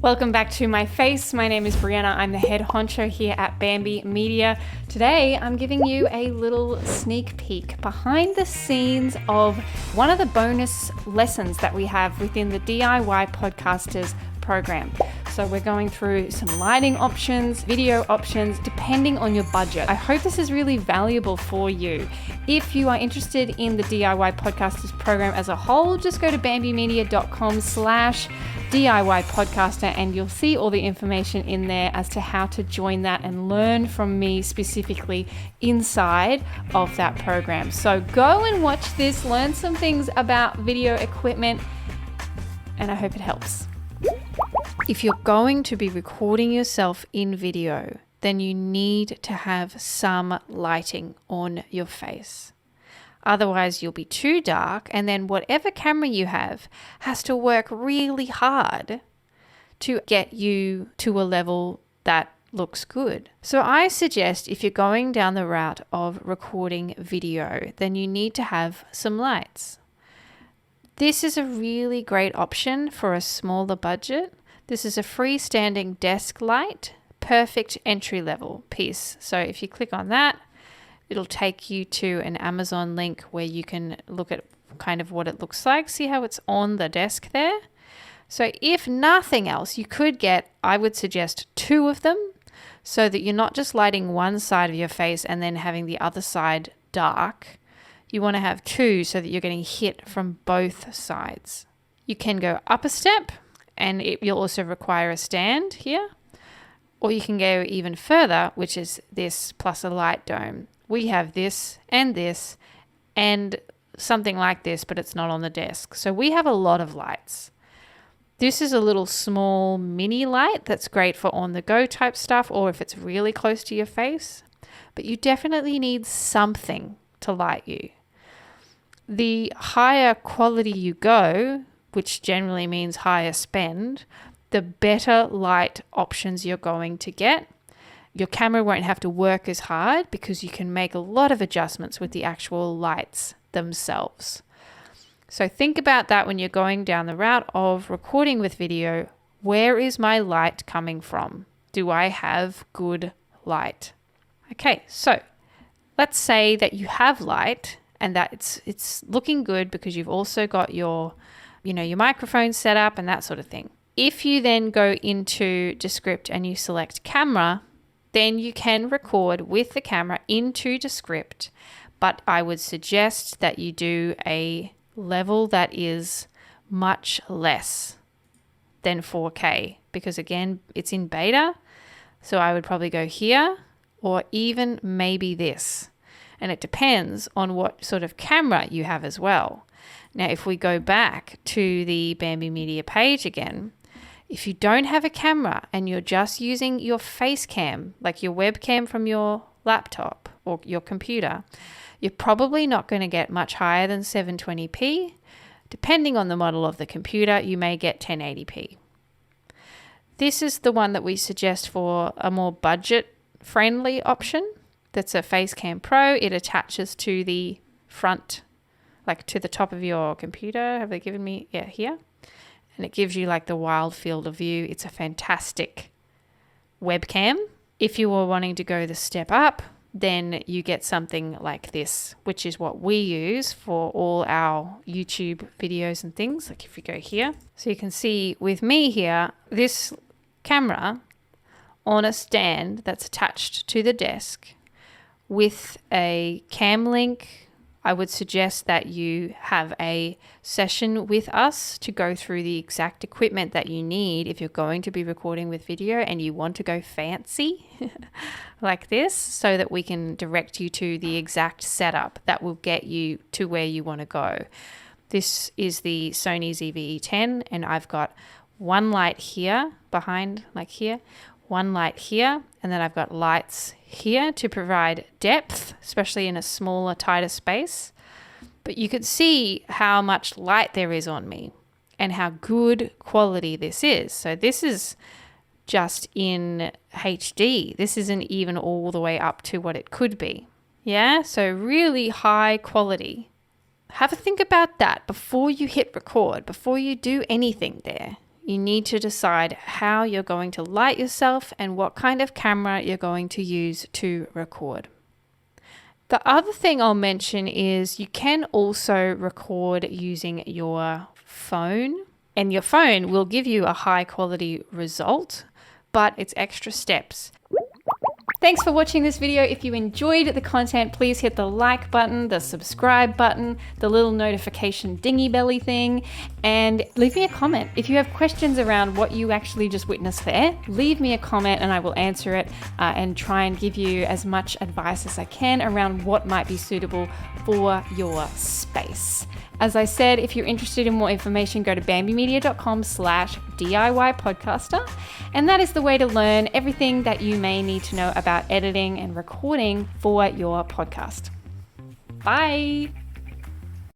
Welcome back to My Face. My name is Brianna. I'm the head honcho here at Bamby Media. Today, I'm giving you a little sneak peek behind the scenes of one of the bonus lessons that we have within the DIY Podcasters program. So we're going through some lighting options, video options, depending on your budget. I hope this is really valuable for you. If you are interested in the DIY Podcasters program as a whole, just go to bambymedia.com/DIY podcaster and you'll see all the information in there as to how to join that and learn from me specifically inside of that program. So go and watch this, learn some things about video equipment, and I hope it helps. If you're going to be recording yourself in video, then you need to have some lighting on your face. Otherwise, you'll be too dark, and then whatever camera you have has to work really hard to get you to a level that looks good. So I suggest if you're going down the route of recording video, then you need to have some lights. This is a really great option for a smaller budget. This is a freestanding desk light, perfect entry-level piece. So if you click on that, it'll take you to an Amazon link where you can look at kind of what it looks like. See how it's on the desk there? So if nothing else, you could get, I would suggest 2 of them so that you're not just lighting one side of your face and then having the other side dark. You want to have 2 so that you're getting hit from both sides. You can go up a step and you'll also require a stand here. Or you can go even further, which is this plus a light dome. We have this and something like this, but it's not on the desk. So we have a lot of lights. This is a little small mini light that's great for on-the-go type stuff or if it's really close to your face. But you definitely need something to light you. The higher quality you go, which generally means higher spend, the better light options you're going to get. Your camera won't have to work as hard because you can make a lot of adjustments with the actual lights themselves. So think about that when you're going down the route of recording with video. Where is my light coming from? Do I have good light? Okay, so let's say that you have light and that it's looking good because you've also got your microphone set up and that sort of thing. If you then go into Descript and you select camera, then you can record with the camera into Descript, but I would suggest that you do a level that is much less than 4K because again, it's in beta. So I would probably go here or even maybe this. And it depends on what sort of camera you have as well. Now, if we go back to the Bamby Media page again, if you don't have a camera and you're just using your face cam, like your webcam from your laptop or your computer, you're probably not going to get much higher than 720p. Depending on the model of the computer, you may get 1080p. This is the one that we suggest for a more budget-friendly option. That's a Facecam Pro. It attaches to the front, like to the top of your computer. Have they given me? Yeah, here. And it gives you like the wild field of view. It's a fantastic webcam. If you were wanting to go the step up, then you get something like this, which is what we use for all our YouTube videos and things. Like if you go here, so you can see with me here, this camera on a stand that's attached to the desk with a cam link. I would suggest that you have a session with us to go through the exact equipment that you need if you're going to be recording with video and you want to go fancy like this so that we can direct you to the exact setup that will get you to where you want to go. This is the Sony ZV-E10 and I've got one light here behind, like here, one light here, and then I've got lights here to provide depth, especially in a smaller, tighter space. But you can see how much light there is on me and how good quality this is. So this is just in HD. This isn't even all the way up to what it could be. Yeah, so really high quality. Have a think about that before you hit record, before you do anything there. you need to decide how you're going to light yourself and what kind of camera you're going to use to record. The other thing I'll mention is you can also record using your phone, and your phone will give you a high quality result, but it's extra steps. Thanks for watching this video. If you enjoyed the content, please hit the like button, the subscribe button, the little notification dingy belly thing, and leave me a comment. If you have questions around what you actually just witnessed there, leave me a comment and I will answer it and try and give you as much advice as I can around what might be suitable for your space. As I said, if you're interested in more information, go to bambymedia.com/DIY podcaster. And that is the way to learn everything that you may need to know about editing and recording for your podcast. Bye.